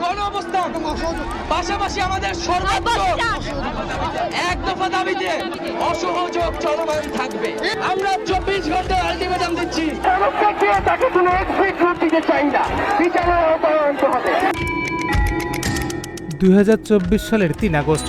গণঅবস্থান, পাশাপাশি আমাদের সর্বোচ্চ এক দফা দাবিতে অসহযোগ চলমান থাকবে। আমরা 24 ঘন্টা আলটিমেটাম দিচ্ছি। তাকে কোনো এক্সিট রুট দিতে চাই না, বিচারের আওতায় আনতে হবে। 2024 সালের 3 আগস্ট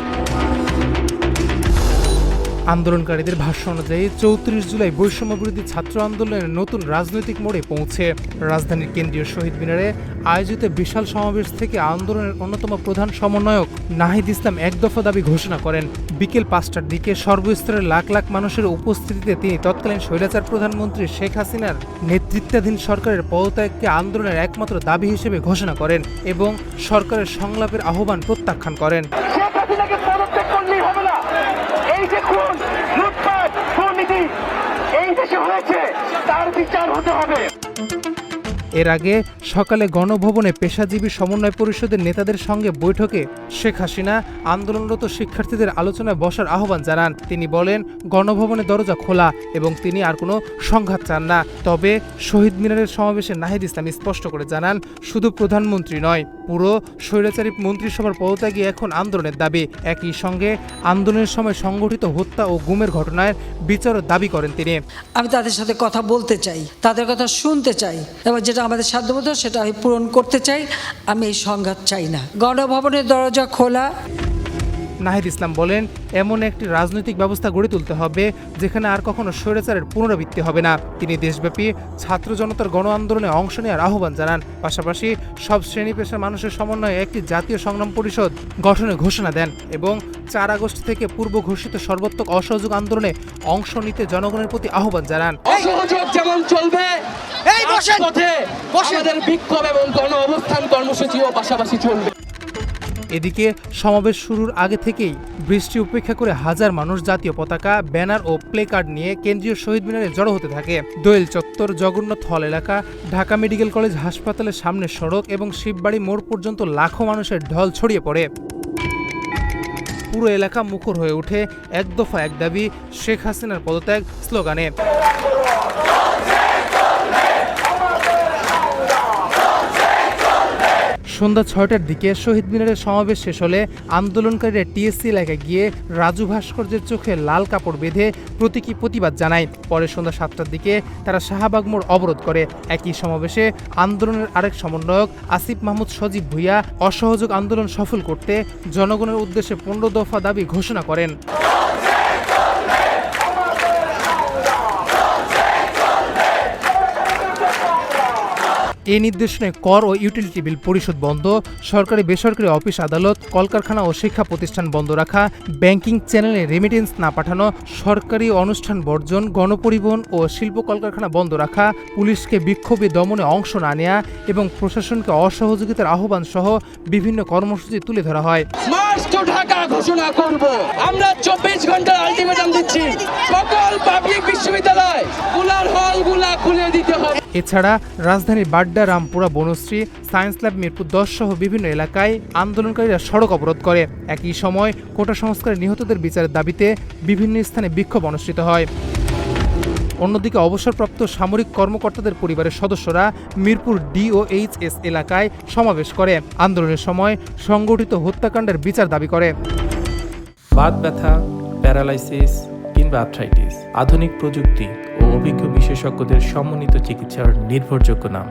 আন্দোলনকারীদের ভাষ্য অনুযায়ী 34 জুলাই বৈষম্য বিরোধী ছাত্র আন্দোলনের নতুন রাজনৈতিক মোড়ে পৌঁছে রাজধানীর কেন্দ্রীয় শহীদ মিনারে আয়োজিত বিশাল সমাবেশ থেকে আন্দোলনের অন্যতম প্রধান সমন্বয়ক নাহিদ ইসলাম এক দফা দাবি ঘোষণা করেন। বিকেল 5টার দিকে সর্বস্তরের লাখ লাখ মানুষের উপস্থিতিতে তিনি তৎকালীন স্বৈরাচার প্রধানমন্ত্রী শেখ হাসিনার নেতৃত্বাধীন সরকারের পদত্যাগকে আন্দোলনের একমাত্র দাবি হিসেবে ঘোষণা করেন এবং সরকারের সংলাপের আহ্বান প্রত্যাখ্যান করেন। এর আগে সকালে গণভবনে পেশাজীবী সমন্বয় পরিষদের নেতাদের সঙ্গে বৈঠকে শেখ হাসিনা আন্দোলনরত শিক্ষার্থীদের আলোচনায় বসার আহ্বান জানান। তিনি বলেন, গণভবনের দরজা খোলা এবং তিনি আর কোনো সংঘাত চান না। তবে শহীদ মিনারের সমাবেশে নাহিদ ইসলাম স্পষ্ট করে জানান, শুধু প্রধানমন্ত্রী নয়, পুরো স্বৈরাচারী মন্ত্রিসভার পদত্যাগই এখন আন্দোলনের দাবি। একই সঙ্গে আন্দোলনের সময় সংগঠিত হত্যা ও গুমের ঘটনার বিচারের দাবি করেন তিনি। আমি তাদের সাথে কথা বলতে চাই, তাদের কথা শুনতে চাই এবং যেটা আমাদের সাধ্যমতো সেটা আমি পূরণ করতে চাই। আমি এই সংঘাত চাই না। গণভবনের দরজা খোলা। নাহিদ ইসলাম বলেন, এমন একটি রাজনৈতিক ব্যবস্থা গড়ে তুলতে হবে যেখানে আর কখনো স্বৈরাচারের পুনরাবৃত্তি হবে না। তিনি দেশব্যাপী ছাত্র জনতার গণ আন্দোলনে অংশ নেওয়ার আহ্বান জানান। পাশাপাশি সব শ্রেণী পেশার মানুষের সমন্বয়ে একটি জাতীয় সংগ্রাম পরিষদ গঠনের ঘোষণা দেন এবং 4 আগস্ট থেকে পূর্ব ঘোষিত সর্বাত্মক অসহযোগ আন্দোলনে অংশ নিতে জনগণের প্রতি আহ্বান জানান। অসহযোগ যেমন চলবে, এই পথে আমাদের বিক্ষোভ এবং গণ অবস্থান কর্মসূচিও পাশাপাশি চলবে। এদিকে সমাবেশ শুরুর আগে থেকেই বৃষ্টি উপেক্ষা করে হাজার মানুষ জাতীয় পতাকা, ব্যানার ও প্লে কার্ড নিয়ে কেন্দ্রীয় শহীদ মিনারে জড়ো হতে থাকে। দোয়েল চত্বর, জগন্নাথ হল এলাকা, ঢাকা মেডিকেল কলেজ হাসপাতালের সামনের সড়ক এবং শিববাড়ি মোড় পর্যন্ত লাখো মানুষের ঢল ছড়িয়ে পড়ে। পুরো এলাকা মুখর হয়ে ওঠে এক দফা এক দাবি, শেখ হাসিনার পদত্যাগ স্লোগানে। সন্ধ্যা 6টার দিকে শহীদ মিনারের সমাবেশ শেষ হলে আন্দোলনকারীরা টিএসসি এলাকায় গিয়ে রাজু ভাস্কর্যের চোখে লাল কাপড় বেঁধে প্রতীকী প্রতিবাদ জানায়। পরে সন্ধ্যা 7টার দিকে তারা শাহবাগ মোড় অবরোধ করে। একই সমাবেশে আন্দোলনের আরেক সমন্বয়ক আসিফ মাহমুদ সজীব ভুইয়া অসহযোগ আন্দোলন সফল করতে জনগণের উদ্দেশ্যে 15 দফা দাবি ঘোষণা করেন। এই নির্দেশনায় কর ও ইউটিলিটি বিল পরিশোধ বন্ধ, সরকারি বেসরকারি অফিস আদালত, কলকারখানা ও শিক্ষা প্রতিষ্ঠান বন্ধ রাখা, ব্যাংকিং চ্যানেলে রেমিটেন্স না পাঠানো, সরকারি অনুষ্ঠান বর্জন, গণপরিবহন ও শিল্প কলকারখানা বন্ধ রাখা, পুলিশকে বিক্ষোভে দমনে অংশ না নেওয়া এবং প্রশাসনকে অসহযোগিতার আহ্বান সহ বিভিন্ন কর্মসূচি তুলে ধরা হয়। মার্চ টু ঢাকা ঘোষণা করব। আমরা 24 ঘন্টা আলটিমেটাম দিচ্ছি। সকল পাবলিক বিশ্ববিদ্যালয় গুলার হলগুলা খুলে দিতে হবে। এছাড়া রাজধানীর বাড্ডা, রামপুরা, বনশ্রী, সায়েন্স ল্যাব, মিরপুর 10 সহ বিভিন্ন এলাকায় আন্দোলনকারীরা সড়ক অবরোধ করে। একই সময় কোটা সংস্কারে নিহতদের বিচারের দাবিতে বিভিন্ন স্থানে বিক্ষোভ অনুষ্ঠিত হয়। অন্যদিকে অবসরপ্রাপ্ত সামরিক কর্মকর্তাদের পরিবারের সদস্যরা মিরপুর DOHS এলাকায় সমাবেশ করে আন্দোলনের সময় সংগঠিত হত্যাকাণ্ডের বিচার দাবি করে। বাত ব্যথা, প্যারালাইসিস কিংবা আর্থ্রাইটিস, আধুনিক প্রযুক্তি ও অভিজ্ঞ বিশেষজ্ঞদের সমন্বিত চিকিৎসার নির্ভরযোগ্য নাম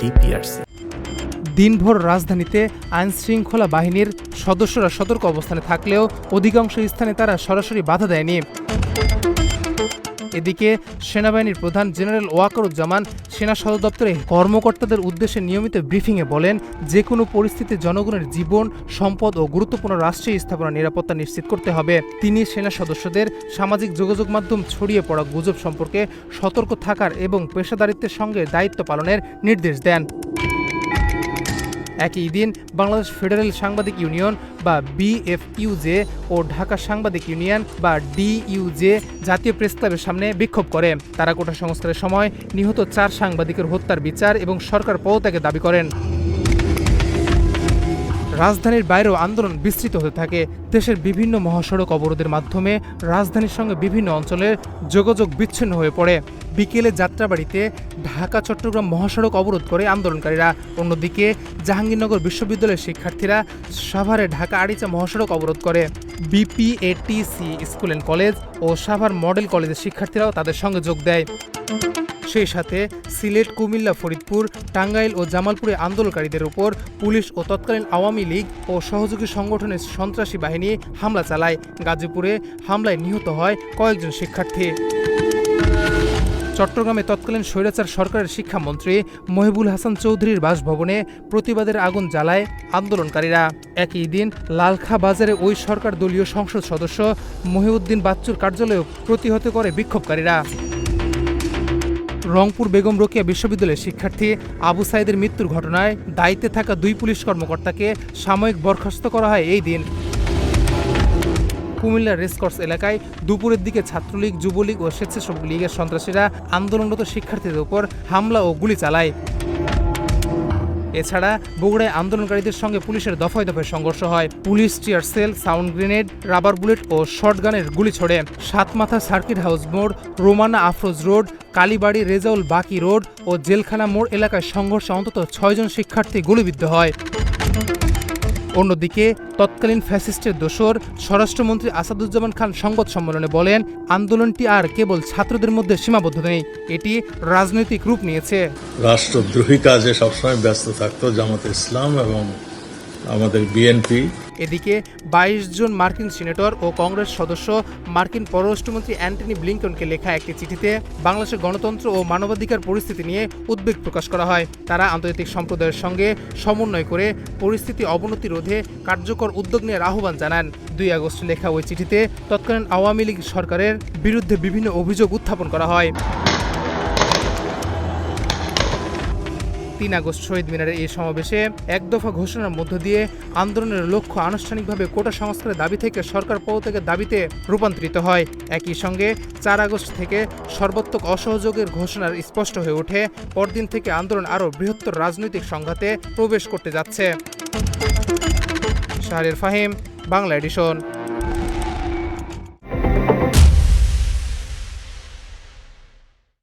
DPRC। দিনভর রাজধানীতে আইন শৃঙ্খলা বাহিনীর সদস্যরা সতর্ক অবস্থানে থাকলেও অধিকাংশ স্থানে তারা সরাসরি বাধা দেয়নি। এদিকে সেনাবাহিনীর প্রধান জেনারেল ওয়াকারুজ্জামান সেনা সদর দপ্তরে কর্মকর্তাদের উদ্দেশ্যে নিয়মিত ব্রিফিংয়ে বলেন, যে কোনো পরিস্থিতিতে জনগণের জীবন, সম্পদ ও গুরুত্বপূর্ণ রাষ্ট্রীয় স্থাপনার নিরাপত্তা নিশ্চিত করতে হবে। তিনি সেনা সদস্যদের সামাজিক যোগাযোগ মাধ্যম ছড়িয়ে পড়া গুজব সম্পর্কে সতর্ক থাকার এবং পেশাদারিত্বের সঙ্গে দায়িত্ব পালনের নির্দেশ দেন। একই দিন বাংলাদেশ ফেডারেল সাংবাদিক ইউনিয়ন বা BFUJ ও ঢাকা সাংবাদিক ইউনিয়ন বা DUJ জাতীয় প্রেস ক্লাবের সামনে বিক্ষোভ করে। তারা কোটা সংস্কারের সময় নিহত 4 সাংবাদিকের হত্যার বিচার এবং সরকার পদত্যাগের দাবি করেন। রাজধানীর বাইরেও আন্দোলন বিস্তৃত হতে থাকে। দেশের বিভিন্ন মহাসড়ক অবরোধের মাধ্যমে রাজধানীর সঙ্গে বিভিন্ন অঞ্চলের যোগাযোগ বিচ্ছিন্ন হয়ে পড়ে। বিকেলে যাত্রাবাড়িতে ঢাকা চট্টগ্রাম মহাসড়ক অবরোধ করে আন্দোলনকারীরা। অন্যদিকে জাহাঙ্গীরনগর বিশ্ববিদ্যালয়ের শিক্ষার্থীরা সাভারে ঢাকা আরিচা মহাসড়ক অবরোধ করে। বিপিএটিসি স্কুল অ্যান্ড কলেজ ও সাভার মডেল কলেজের শিক্ষার্থীরাও তাদের সঙ্গে যোগ দেয়। সেই সাথে সিলেট, কুমিল্লা, ফরিদপুর, টাঙ্গাইল ও জামালপুরে আন্দোলনকারীদের উপর পুলিশ ও তৎকালীন আওয়ামী লীগ ও সহযোগী সংগঠনের সন্ত্রাসী বাহিনী হামলা চালায়। গাজীপুরে হামলায় নিহত হয় কয়েকজন শিক্ষার্থী। চট্টগ্রামে তৎকালীন স্বৈরাচার সরকারের শিক্ষামন্ত্রী মহিবুল হাসান চৌধুরীর বাসভবনে প্রতিবাদের আগুন জ্বালায় আন্দোলনকারীরা। একই দিন লালখা বাজারে ওই সরকার দলীয় সংসদ সদস্য মহিউদ্দিন বাচ্চুর কার্যালয়েও প্রতিহত করে বিক্ষোভকারীরা। রংপুর বেগম রোকেয়া বিশ্ববিদ্যালয়ের শিক্ষার্থী আবু সাইদের মৃত্যুর ঘটনায় দায়িত্বে থাকা 2 পুলিশ কর্মকর্তাকে সাময়িক বরখাস্ত করা হয় এই দিন। কুমিল্লার রেসকোর্স এলাকায় দুপুরের দিকে ছাত্রলীগ, যুবলীগ ও স্বেচ্ছাসেবক লীগের সন্ত্রাসীরা আন্দোলনরত শিক্ষার্থীদের উপর হামলা ও গুলি চালায়। এছাড়া বগুড়ায় আন্দোলনকারীদের সঙ্গে পুলিশের দফায় দফায় সংঘর্ষ হয়। Police tear shell, sound grenade, rubber bullet ও শটগানের গুলি ছোড়ে। সাতমাথা সার্কিট হাউস মোড়, রোমানা আফরোজ রোড, কালীবাড়ি, রেজাউল বাকি রোড ও জেলখানা মোড় এলাকায় সংঘর্ষে অন্তত 6 জন শিক্ষার্থী গুলিবিদ্ধ হয়। অন্যদিকে তৎকালীন ফ্যাসিস্টের দোসর স্বরাষ্ট্রমন্ত্রী আসাদুজ্জামান খান সংবাদ সম্মেলনে বলেন, আন্দোলনটি আর কেবল ছাত্রদের মধ্যে সীমাবদ্ধ নেই, এটি রাজনৈতিক রূপ নিয়েছে। রাষ্ট্রদ্রোহী কাজে সবসময় ব্যস্ত থাকতো জামাতে ইসলাম এবং আমাদের বিএনপি। এদিকে 22 জন মার্কিন সিনেটর ও কংগ্রেস সদস্য মার্কিন পররাষ্ট্রমন্ত্রী অ্যান্টনি ব্লিংকনকে লেখা একটি চিঠিতে বাংলাদেশের গণতন্ত্র ও মানবাধিকার পরিস্থিতি নিয়ে উদ্বেগ প্রকাশ করা হয়। তারা আন্তর্জাতিক সম্প্রদায়ের সঙ্গে সমন্বয় করে পরিস্থিতি অবনতি রোধে কার্যকর উদ্যোগ নেওয়ার আহ্বান জানান। 2 আগস্ট লেখা ওই চিঠিতে তৎকালীন আওয়ামী লীগ সরকারের বিরুদ্ধে বিভিন্ন অভিযোগ উত্থাপন করা হয়। 3 আগস্ট শহীদ মিনারের এই সমাবেশে এক দফা ঘোষণার মধ্য দিয়ে আন্দোলনের লক্ষ্য আনুষ্ঠানিকভাবে কোটা সংস্কারের দাবি থেকে সরকার পদত্যাগের দাবিতে রূপান্তরিত হয়। একই সঙ্গে 4 আগস্ট থেকে সর্বাত্মক অসহযোগের ঘোষণার স্পষ্ট হয়ে ওঠে। পরদিন থেকে আন্দোলন আরও বৃহত্তর রাজনৈতিক সংঘাতে প্রবেশ করতে যাচ্ছে। শাহরিয়ার ফাহিম, বাংলা এডিশন।